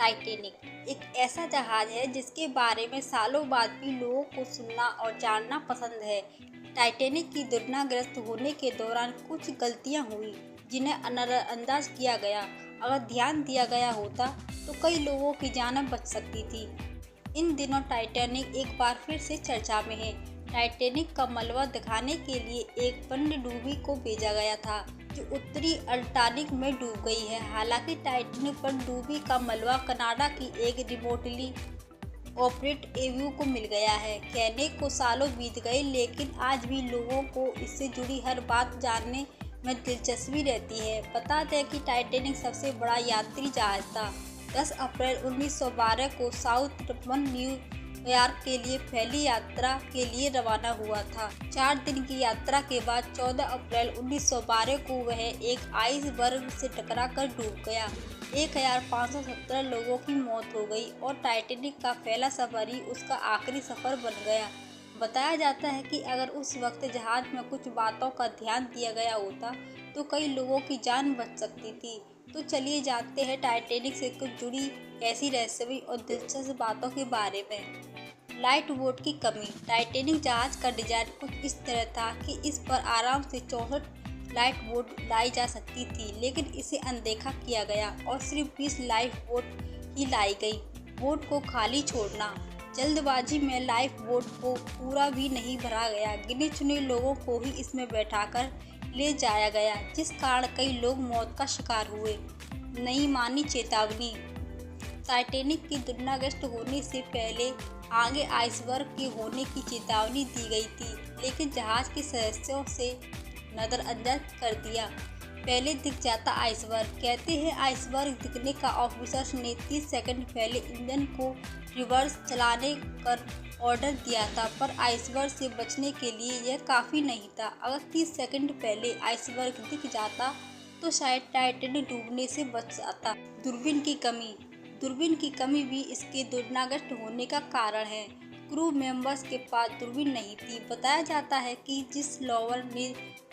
Titanic एक ऐसा जहाज है जिसके बारे में सालों बाद भी लोगों को सुनना और जानना पसंद है। टाइटैनिक की दुर्घटनाग्रस्त होने के दौरान कुछ गलतियां हुई जिन्हें नजरअंदाज किया गया। अगर ध्यान दिया गया होता तो कई लोगों की जान बच सकती थी। इन दिनों टाइटैनिक एक बार फिर से चर्चा में है। टाइटैनिक का मलबा दिखाने के लिए एक पनडुब्बी को भेजा गया था जो उत्तरी अटलांटिक में डूब गई है। हालांकि टाइटैनिक पनडुब्बी का मलबा कनाडा की एक रिमोटली ऑपरेट एयरव्यू को मिल गया है। कहने को सालों बीत गए लेकिन आज भी लोगों को इससे जुड़ी हर बात जानने में दिलचस्पी रहती है। बता दें कि टाइटैनिक सबसे बड़ा यात्री जहाज था। 10 अप्रैल 1912 को साउथम्पटन न्यूयॉर्क के लिए पहली यात्रा के लिए रवाना हुआ था। 4 दिन की यात्रा के बाद 14 अप्रैल 1912 को वह एक आइसबर्ग से टकराकर डूब गया। 1517 लोगों की मौत हो गई और टाइटैनिक का पहला सफर ही उसका आखिरी सफर बन गया। बताया जाता है कि अगर उस वक्त जहाज में कुछ बातों का ध्यान दिया गया होता तो कई लोगों की जान बच सकती थी। तो चलिए जानते हैं टाइटैनिक से कुछ जुड़ी ऐसी रहस्यमयी और दिलचस्प बातों के बारे में। लाइफ बोट की कमी। टाइटैनिक जहाज का डिजाइन कुछ इस तरह था कि इस पर आराम से 64 लाइफ बोट लाई जा सकती थी, लेकिन इसे अनदेखा किया गया और सिर्फ 20 लाइफ बोट ही लाई गई। बोट को खाली छोड़ना। जल्दबाजी में लाइफ बोट को पूरा भी नहीं भरा गया। गिने चुने लोगों को ही इसमें बैठाकर ले जाया गया, जिस कारण कई लोग मौत का शिकार हुए। नहीं मानी चेतावनी। टाइटैनिक की दुर्घटनाग्रस्त होने से पहले आगे आइसबर्ग के होने की चेतावनी दी गई थी, लेकिन जहाज के सदस्यों से नजरअंदाज कर दिया। पहले दिख जाता आइसबर्ग। कहते हैं आइसबर्ग दिखने का ऑफिसर्स ने 30 सेकंड पहले इंजन को रिवर्स चलाने कर ऑर्डर दिया था, पर आइसबर्ग से बचने के लिए यह काफ़ी नहीं था। अगर 30 सेकंड पहले आइसबर्ग दिख जाता तो शायद टाइटैनिक डूबने से बच जाता। दूरबीन की कमी। दूरबीन की कमी भी इसके दुर्घटनाग्रस्त होने का कारण है। क्रू मेंबर्स के पास दूरबीन नहीं थी। बताया जाता है कि जिस लोवर ने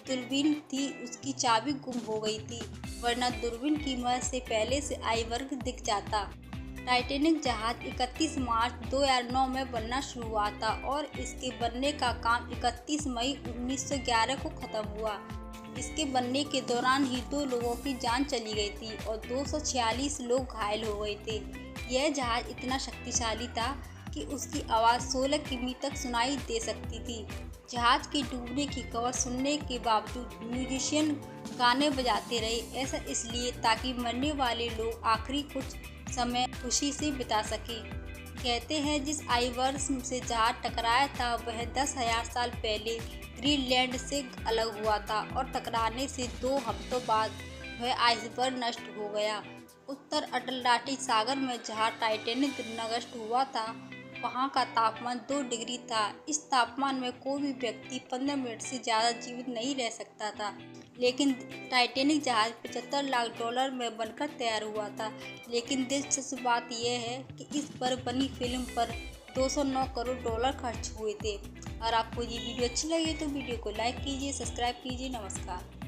दूरबीन थी उसकी चाबी गुम हो गई थी, वरना दूरबीन की मदद से पहले से आइसबर्ग दिख जाता। टाइटैनिक जहाज 31 मार्च 2009 में बनना शुरू हुआ था और इसके बनने का काम 31 मई 1911 को खत्म हुआ। इसके बनने के दौरान ही 2 लोगों की जान चली गई थी और 246 लोग घायल हो गए थे। यह जहाज इतना शक्तिशाली था कि उसकी आवाज़ 16 किमी तक सुनाई दे सकती थी। जहाज के डूबने की खबर सुनने के बावजूद म्यूजिशियन गाने बजाते रहे। ऐसा इसलिए ताकि मरने वाले लोग आखिरी कुछ समय खुशी से बिता सकें। कहते हैं जिस आइसबर्ग से जहाज टकराया था वह 10,000 साल पहले ग्रीनलैंड से अलग हुआ था और टकराने से 2 हफ्तों बाद वह आइसबर्ग नष्ट हो गया। उत्तर अटलांटिक सागर में जहाँ टाइटैनिक दुर्घटनाग्रस्त हुआ था वहाँ का तापमान 2 डिग्री था। इस तापमान में कोई भी व्यक्ति 15 मिनट से ज़्यादा जीवित नहीं रह सकता था, लेकिन टाइटैनिक जहाज $75 लाख में बनकर तैयार हुआ था। लेकिन दिलचस्प बात यह है कि इस पर बनी फिल्म पर $209 करोड़ खर्च हुए थे। और आपको ये वीडियो अच्छी लगी तो वीडियो को लाइक कीजिए, सब्सक्राइब कीजिए। नमस्कार।